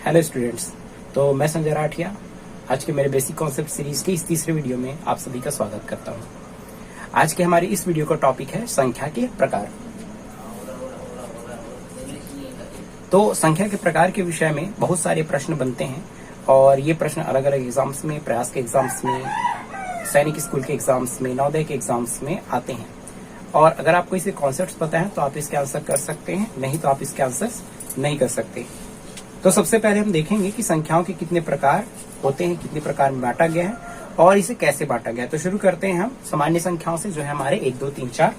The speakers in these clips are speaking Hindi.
Hello students. तो मैं संजय राठिया आज के मेरे बेसिक कॉन्सेप्ट सीरीज के इस तीसरे वीडियो में आप सभी का स्वागत करता हूं। आज के हमारे इस वीडियो का टॉपिक है संख्या के प्रकार। तो संख्या के प्रकार के विषय में बहुत सारे प्रश्न बनते हैं और ये प्रश्न अलग अलग एग्जाम्स में, प्रयास के एग्जाम्स में, सैनिक स्कूल के एग्जाम्स में, नवोदय के एग्जाम्स में आते हैं। और अगर आपको इसके कॉन्सेप्ट पता है तो आप इसके आंसर कर सकते हैं, नहीं तो आप इसके आंसर नहीं कर सकते। तो सबसे पहले हम देखेंगे कि संख्याओं के कितने प्रकार होते हैं, कितने प्रकार में बांटा गया है और इसे कैसे बांटा गया है। तो शुरू करते हैं हम सामान्य संख्याओं से, जो है हमारे 1 2 3 4।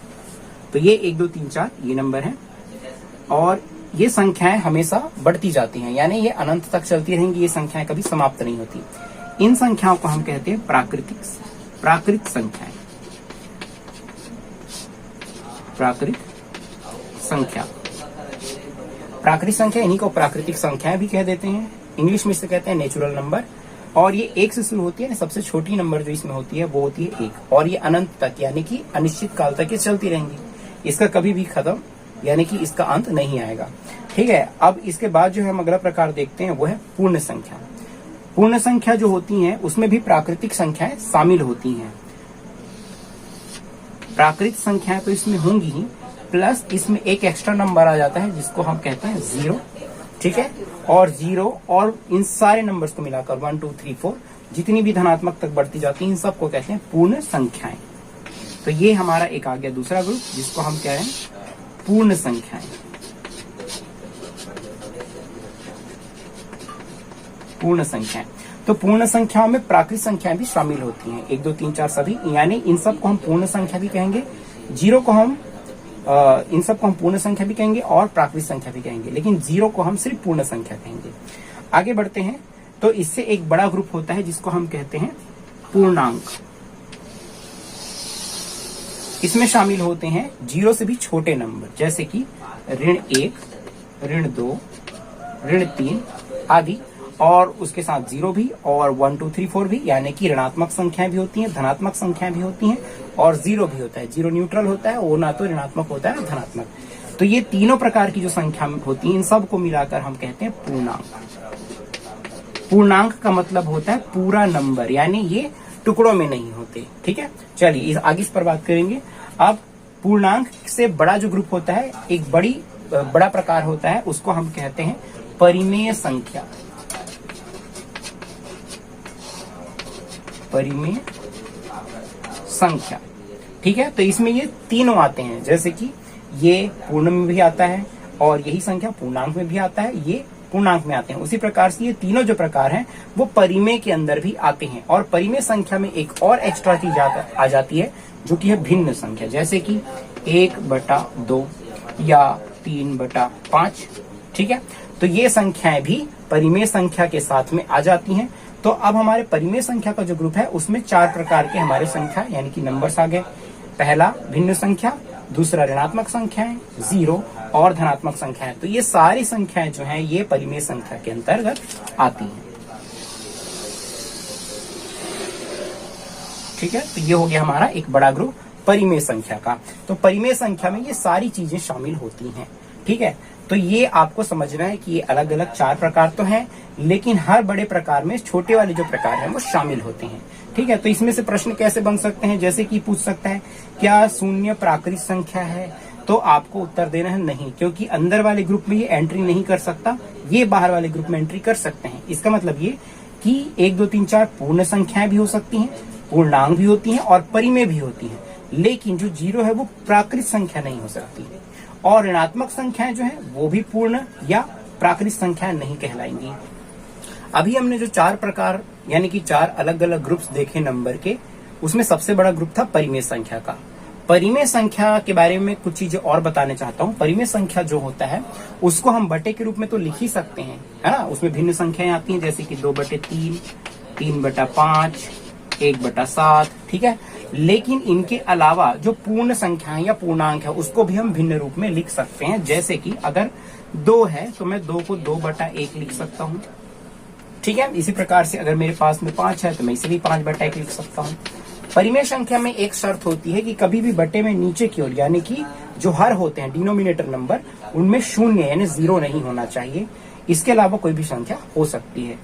तो ये 1 2 3 4 ये नंबर है और ये संख्याएं हमेशा बढ़ती जाती हैं, यानी ये अनंत तक चलती रहेंगी। ये संख्याएं कभी समाप्त नहीं होती। इन संख्याओं को हम कहते हैं प्राकृत संख्याएं। प्राकृत संख्या इन्हीं को प्राकृतिक संख्याएं भी कह देते हैं। इंग्लिश में इसे कहते हैं नेचुरल नंबर। और ये 1 से शुरू होती है, सबसे छोटी नंबर जो इसमें होती है वो होती है 1 और ये अनंत तक यानी कि अनिश्चित काल तक ये चलती रहेंगी। इसका कभी भी खत्म यानी कि इसका अंत नहीं आएगा। ठीक है। अब इसके बाद जो हम अगला प्रकार देखते हैं वो है पूर्ण संख्या। पूर्ण संख्या जो होती है उसमें भी प्राकृतिक संख्याएं शामिल होती हैं। प्राकृतिक संख्याएं तो इसमें होंगी ही, प्लस इसमें एक एक्स्ट्रा नंबर आ जाता है जिसको हम कहते हैं 0। ठीक है। और 0 और इन सारे नंबर्स को मिलाकर 1 2 3 4 जितनी भी धनात्मक तक बढ़ती जाती है, इन सबको कहते हैं पूर्ण संख्याएं। तो ये हमारा एक आ गया दूसरा ग्रुप जिसको हम कह रहे हैं पूर्ण संख्याएं। पूर्ण संख्याएं। तो पूर्ण संख्याओं में प्राकृतिक संख्याएं भी शामिल होती हैं, 1 2 3 4 सभी, यानी इन सबको हम पूर्ण संख्या भी कहेंगे। 0 को हम इन सबको हम पूर्ण संख्या भी कहेंगे और प्राकृतिक संख्या भी कहेंगे, लेकिन 0 को हम सिर्फ पूर्ण संख्या कहेंगे। आगे बढ़ते हैं तो इससे एक बड़ा ग्रुप होता है जिसको हम कहते हैं पूर्णांक। इसमें शामिल होते हैं 0 से भी छोटे नंबर, जैसे कि -1, -2, -3 आदि, और उसके साथ 0 भी और 1 2 3 4 भी, यानी कि ऋणात्मक संख्याएं भी होती हैं, धनात्मक संख्याएं भी होती हैं और 0 भी होता है। 0 न्यूट्रल होता है, वो ना तो ऋणात्मक होता है ना धनात्मक। तो ये तीनों प्रकार की जो संख्या होती है इन सब को मिलाकर हम कहते हैं पूर्णांक। पूर्णांक का मतलब होता है पूरा नंबर, यानी ये टुकड़ों में नहीं होते। ठीक है। चलिए आगे इस पर बात करेंगे। अब पूर्णांक से बड़ा जो ग्रुप होता है, एक बड़ा प्रकार होता है, उसको हम कहते हैं परिमेय संख्या। परिमेय संख्या। ठीक है। तो इसमें ये तीनों आते हैं, जैसे कि ये पूर्ण में भी आता है और यही संख्या पूर्णांक में भी आता है, ये पूर्णांक में आते हैं। उसी प्रकार से ये तीनों जो प्रकार हैं वो परिमेय के अंदर भी आते हैं। और परिमेय संख्या में एक और एक्स्ट्रा चीज आ जाती है जो कि है भिन्न संख्या, जैसे कि 1/2 या 3/5। ठीक है। तो ये संख्याएं भी परिमेय संख्या के साथ में आ जाती हैं। तो अब हमारे परिमेय संख्या का जो ग्रुप है उसमें 4 प्रकार के हमारे संख्या यानी कि नंबर्स आ गए। पहला भिन्न संख्या, दूसरा ऋणात्मक संख्याएं, 0 और धनात्मक संख्याएं। तो ये सारी संख्याएं जो हैं ये परिमेय संख्या के अंतर्गत आती हैं। ठीक है। तो ये हो गया हमारा एक बड़ा ग्रुप परिमेय संख्या का। तो परिमेय संख्या में ये सारी चीजें शामिल होती हैं। ठीक है। तो ये आपको समझना है कि ये अलग अलग 4 प्रकार तो हैं, लेकिन हर बड़े प्रकार में छोटे वाले जो प्रकार हैं वो शामिल होते हैं। ठीक है। तो इसमें से प्रश्न कैसे बन सकते हैं, जैसे कि पूछ सकता है क्या 0 प्राकृतिक संख्या है, तो आपको उत्तर देना है नहीं, क्योंकि अंदर वाले ग्रुप में ये एंट्री नहीं कर सकता, ये बाहर वाले ग्रुप में एंट्री कर सकते हैं। इसका मतलब ये कि 1 2 3 4 पूर्ण संख्याएं भी हो सकती हैं, पूर्णांक भी होती हैं और परिमेय भी होती हैं, लेकिन जो 0 है वो प्राकृतिक संख्या नहीं हो सकती। और ऋणात्मक संख्याएं जो है वो भी पूर्ण या प्राकृतिक संख्याएं नहीं कहलाएंगी। अभी हमने जो 4 प्रकार यानी कि 4 अलग अलग ग्रुप्स देखे नंबर के, उसमें सबसे बड़ा ग्रुप था परिमेय संख्या का। परिमेय संख्या के बारे में कुछ चीजें और बताने चाहता हूँ। परिमेय संख्या जो होता है उसको हम बटे के रूप में तो लिख ही सकते हैं, है ना। उसमें भिन्न संख्याएं आती हैं, जैसे कि 2/3, 3/5, 1/7। ठीक है। लेकिन इनके अलावा जो पूर्ण संख्या या पूर्णांक है उसको भी हम भिन्न रूप में लिख सकते हैं, जैसे कि अगर 2 है तो मैं 2 को 2/1 लिख सकता हूँ। ठीक है। इसी प्रकार से अगर मेरे पास में 5 है तो मैं इसे भी 5/1 लिख सकता हूँ। परिमेय संख्या में एक शर्त होती है कि कभी भी बटे में नीचे की ओर यानी कि जो हर होते हैं डिनोमिनेटर नंबर, उनमें 0 यानी 0 नहीं होना चाहिए। इसके अलावा कोई भी संख्या हो सकती है।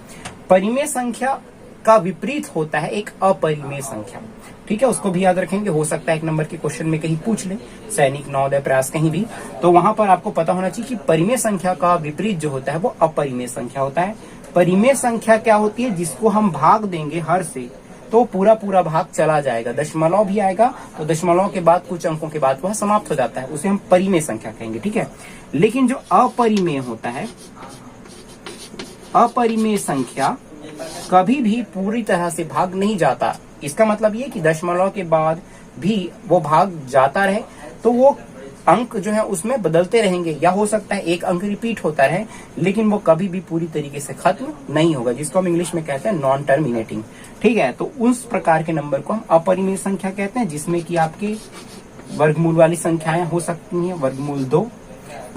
परिमेय संख्या का विपरीत होता है एक अपरिमेय संख्या। ठीक है, उसको भी याद रखेंगे, हो सकता है एक नंबर के क्वेश्चन में कहीं पूछ ले, सैनिक, नवोदय, प्रयास, कहीं भी, तो वहां पर आपको पता होना चाहिए कि परिमेय संख्या का विपरीत जो होता है वो अपरिमेय संख्या होता है। परिमेय संख्या क्या होती है, जिसको हम भाग देंगे हर से तो पूरा पूरा भाग चला जाएगा, दशमलव भी आएगा तो दशमलव के बाद कुछ अंकों के बाद वह समाप्त हो जाता है, उसे हम परिमेय संख्या कहेंगे। ठीक है, लेकिन जो अपरिमेय होता है, अपरिमेय संख्या कभी भी पूरी तरह से भाग नहीं जाता। इसका मतलब ये कि दशमलव के बाद भी वो भाग जाता रहे तो वो अंक जो है उसमें बदलते रहेंगे, या हो सकता है एक अंक रिपीट होता रहे लेकिन वो कभी भी पूरी तरीके से खत्म नहीं होगा, जिसको हम इंग्लिश में कहते हैं नॉन टर्मिनेटिंग। ठीक है, तो उस प्रकार के नंबर को हम अपरिमेय संख्या कहते हैं, जिसमें कि आपके वर्गमूल वाली संख्याएं हो सकती हैं, वर्गमूल 2,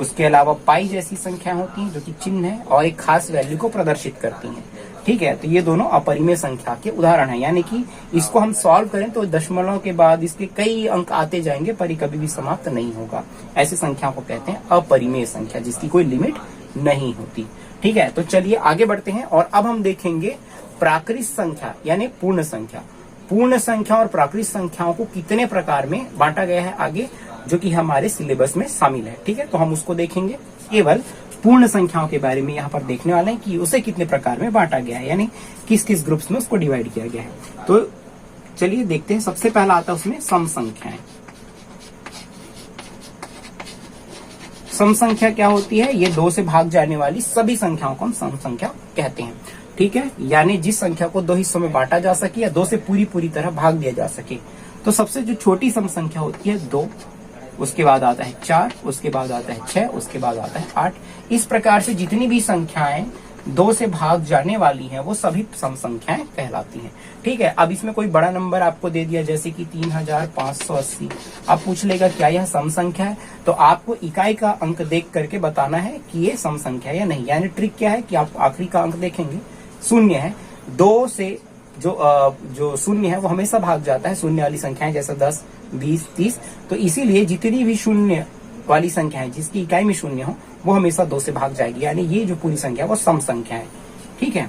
उसके अलावा पाई जैसी संख्या होती हैं जो कि चिन्ह है और एक खास वैल्यू को प्रदर्शित करती हैं। ठीक है, तो ये दोनों अपरिमेय संख्या के उदाहरण हैं, यानी कि इसको हम सॉल्व करें तो दशमलव के बाद इसके कई अंक आते जाएंगे पर ये कभी भी समाप्त नहीं होगा। ऐसी संख्या को कहते हैं अपरिमेय संख्या, जिसकी कोई लिमिट नहीं होती। ठीक है, तो चलिए आगे बढ़ते हैं और अब हम देखेंगे प्राकृत संख्या यानी पूर्ण संख्या। पूर्ण संख्या और प्राकृत संख्याओं को कितने प्रकार में बांटा गया है आगे, जो कि हमारे सिलेबस में शामिल है। ठीक है, तो हम उसको देखेंगे। केवल पूर्ण संख्याओं के बारे में यहाँ पर देखने वाले हैं कि उसे कितने प्रकार में बांटा गया है, यानी किस किस ग्रुप्स में उसको डिवाइड किया गया है। तो चलिए देखते हैं। सबसे पहला आता है उसमें सम संख्याएं। सम संख्या क्या होती है, ये 2 से भाग जाने वाली सभी संख्याओं को हम सम संख्या कहते हैं। ठीक है, यानी जिस संख्या को 2 हिस्सों में बांटा जा सके या 2 से पूरी तरह भाग दिया जा सके। तो सबसे जो छोटी सम संख्या होती है 2, उसके बाद आता है 4, उसके बाद आता है 6, उसके बाद आता है 8। इस प्रकार से जितनी भी संख्याएं 2 से भाग जाने वाली हैं वो सभी सम संख्याएं कहलाती हैं। ठीक है, अब इसमें कोई बड़ा नंबर आपको दे दिया जैसे कि 3580, अब पूछ लेगा क्या यह सम संख्या है, तो आपको इकाई का अंक देख करके बताना है कि ये सम संख्या है या नहीं। यानी ट्रिक क्या है कि आप आखिरी का अंक देखेंगे, शून्य है, 2 से जो शून्य है वो हमेशा भाग जाता है, शून्य वाली संख्याएं जैसे 10, 20, 30, तो इसीलिए जितनी भी शून्य वाली संख्या है जिसकी इकाई में शून्य हो वो हमेशा 2 से भाग जाएगी, यानी ये जो पूरी संख्या है वो सम संख्या है। ठीक है,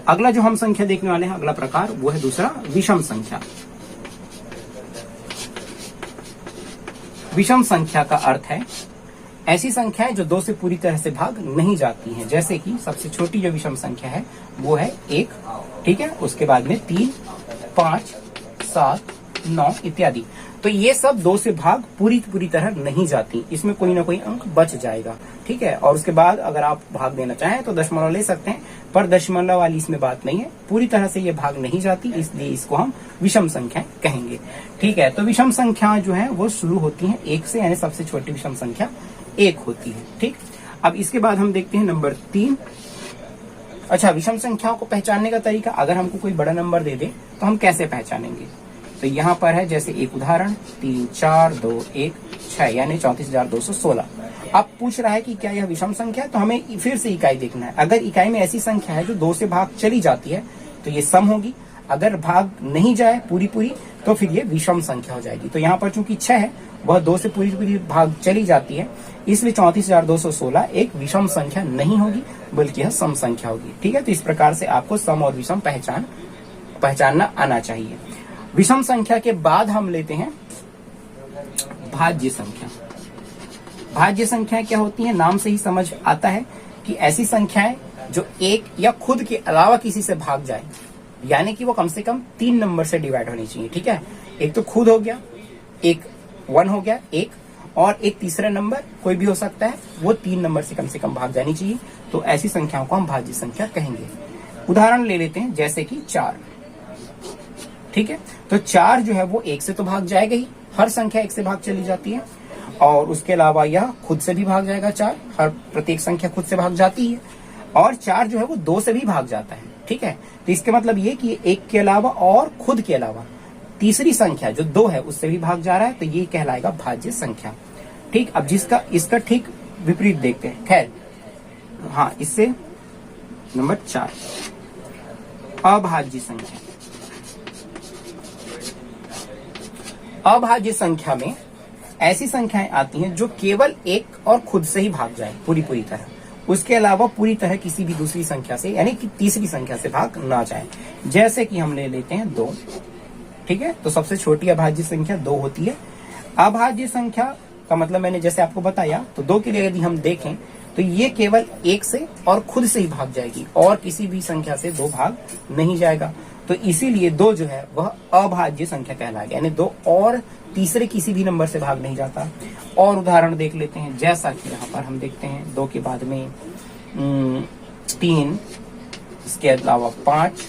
अगला जो हम संख्या देखने वाले हैं, अगला प्रकार, वो है दूसरा विषम संख्या। विषम संख्या का अर्थ है ऐसी संख्याएं जो 2 से पूरी तरह से भाग नहीं जाती हैं, जैसे कि सबसे छोटी जो विषम संख्या है वो है 1। ठीक है, उसके बाद में 3, 5, 7, 9 इत्यादि। तो ये सब 2 से भाग पूरी तरह नहीं जाती, इसमें कोई ना कोई अंक बच जाएगा। ठीक है, और उसके बाद अगर आप भाग देना चाहें तो दशमलव ले सकते हैं, पर दशमलव वाली इसमें बात नहीं है, पूरी तरह से ये भाग नहीं जाती, इसलिए इसको हम विषम संख्या कहेंगे। ठीक है, तो विषम संख्या जो है वो शुरू होती है 1 से, यानी सबसे छोटी विषम संख्या 1 होती है। ठीक, अब इसके बाद हम देखते हैं नंबर 3। अच्छा, विषम संख्याओं को पहचानने का तरीका, अगर हमको कोई बड़ा नंबर दे दे तो हम कैसे पहचानेंगे, तो यहाँ पर है जैसे एक उदाहरण 3, 4, 2, 1, 6, यानी 34,216। अब पूछ रहा है कि क्या यह विषम संख्या है, तो हमें फिर से इकाई देखना है। अगर इकाई में ऐसी संख्या है जो 2 से भाग चली जाती है तो ये सम होगी, अगर भाग नहीं जाए पूरी तो फिर ये विषम संख्या हो जाएगी। तो यहाँ पर चूंकि 6 है वह 2 से पूरी भाग चली जाती है, इसलिए 34,216 एक विषम संख्या नहीं होगी बल्कि यह सम संख्या होगी। ठीक है, तो इस प्रकार से आपको सम और विषम पहचानना आना चाहिए। विषम संख्या के बाद हम लेते हैं भाज्य संख्या। भाज्य संख्या क्या होती है, नाम से ही समझ आता है कि ऐसी संख्याएं जो 1 या खुद के अलावा किसी से भाग जाए, यानी कि वो कम से कम 3 नंबर से डिवाइड होनी चाहिए। ठीक है, एक तो खुद हो गया, एक 1 हो गया, एक और एक तीसरा नंबर कोई भी हो सकता है, वो 3 नंबर से कम भाग जानी चाहिए। तो ऐसी संख्याओं को हम भाज्य संख्या कहेंगे। उदाहरण ले लेते हैं जैसे कि 4। ठीक है, तो 4 जो है वो 1 से तो भाग जाएगा ही, हर संख्या 1 से भाग चली जाती है, और उसके अलावा यह खुद से भी भाग जाएगा 4, हर प्रत्येक संख्या खुद से भाग जाती है, और 4 जो है वो 2 से भी भाग जाता है। ठीक है, तो इसके मतलब ये कि 1 के अलावा और खुद के अलावा तीसरी संख्या जो 2 है उससे भी भाग जा रहा है, तो ये कहलाएगा भाज्य संख्या। ठीक, अब इसका ठीक विपरीत देखते हैं। खैर, हाँ, इससे नंबर 4 अभाज्य संख्या। अभाज्य संख्या में ऐसी संख्याएं आती हैं जो केवल 1 और खुद से ही भाग जाए पूरी तरह, उसके अलावा पूरी तरह किसी भी दूसरी संख्या से यानी कि तीसरी संख्या से भाग ना जाए। जैसे कि हम ले लेते हैं 2, ठीक है। तो सबसे छोटी अभाज्य संख्या 2 होती है। अभाज्य संख्या का मतलब मैंने जैसे आपको बताया, तो 2 के लिए यदि हम देखें तो ये केवल 1 से और खुद से ही भाग जाएगी और किसी भी संख्या से 2 भाग नहीं जाएगा। तो इसीलिए 2 जो है वह अभाज्य संख्या कहलाएगा, यानी 2 और तीसरे किसी भी नंबर से भाग नहीं जाता। और उदाहरण देख लेते हैं, जैसा कि यहाँ पर हम देखते हैं 2 के बाद में 3, इसके अलावा 5,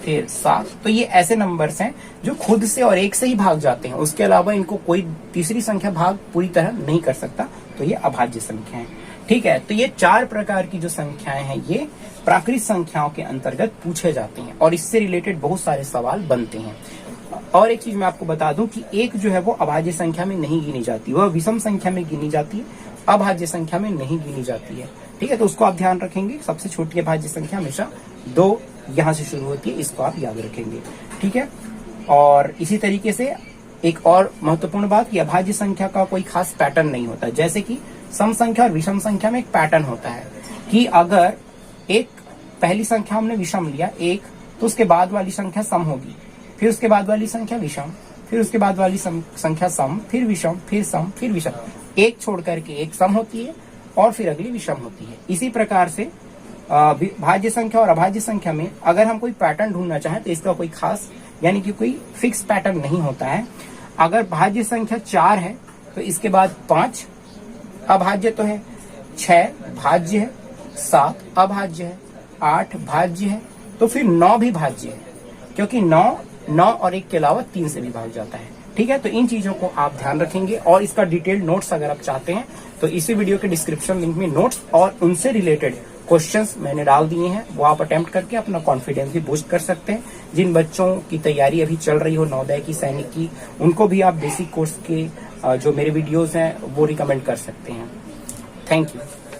फिर 7। तो ये ऐसे नंबर्स हैं जो खुद से और 1 से ही भाग जाते हैं, उसके अलावा इनको कोई तीसरी संख्या भाग पूरी तरह नहीं कर सकता। तो ये अभाज्य संख्या है, ठीक है। तो ये 4 प्रकार की जो संख्याएं हैं ये प्राकृत संख्याओं के अंतर्गत पूछे जाते हैं और इससे रिलेटेड बहुत सारे सवाल बनते हैं। और एक चीज मैं आपको बता दूं कि 1 जो है वो अभाज्य संख्या में नहीं गिनी जाती, वह विषम संख्या में गिनी जाती है, अभाज्य संख्या में नहीं गिनी जाती है, ठीक है। तो उसको आप ध्यान रखेंगे। सबसे छोटी अभाज्य संख्या हमेशा 2 यहां से शुरू होती है, इसको आप याद रखेंगे, ठीक है। और इसी तरीके से एक और महत्वपूर्ण बात कि अभाज्य संख्या का कोई खास पैटर्न नहीं होता। जैसे कि सम संख्या और विषम संख्या में एक पैटर्न होता है कि अगर एक पहली संख्या हमने विषम लिया 1, तो उसके बाद वाली संख्या सम होगी, फिर उसके बाद वाली संख्या विषम, फिर उसके बाद वाली संख्या सम, फिर विषम, फिर सम, फिर विषम। 1 छोड़ करके एक सम होती है और फिर अगली विषम होती है। इसी प्रकार से भाज्य संख्या और अभाज्य संख्या में अगर हम कोई पैटर्न ढूंढना चाहें तो इसका कोई खास यानी कि कोई फिक्स पैटर्न नहीं होता है। अगर भाज्य संख्या 4 है तो इसके बाद 5 अभाज्य तो है, 6 भाज्य है, 7 अभाज्य है, 8 भाज्य है, तो फिर 9 भी भाज्य है, क्योंकि 9 और 1 के अलावा 3 से भी भाग जाता है, ठीक है। तो इन चीजों को आप ध्यान रखेंगे और इसका डिटेल्ड नोट्स अगर आप चाहते हैं तो इसी वीडियो के डिस्क्रिप्शन लिंक में नोट्स और उनसे रिलेटेड क्वेश्चंस मैंने डाल दिए हैं, वो आप अटेम्प्ट करके अपना कॉन्फिडेंस भी बूस्ट कर सकते हैं। जिन बच्चों की तैयारी अभी चल रही हो नवोदय की, सैनिक की, उनको भी आप बेसिक कोर्स के जो मेरे वीडियोस हैं वो रिकमेंड कर सकते हैं। Thank you.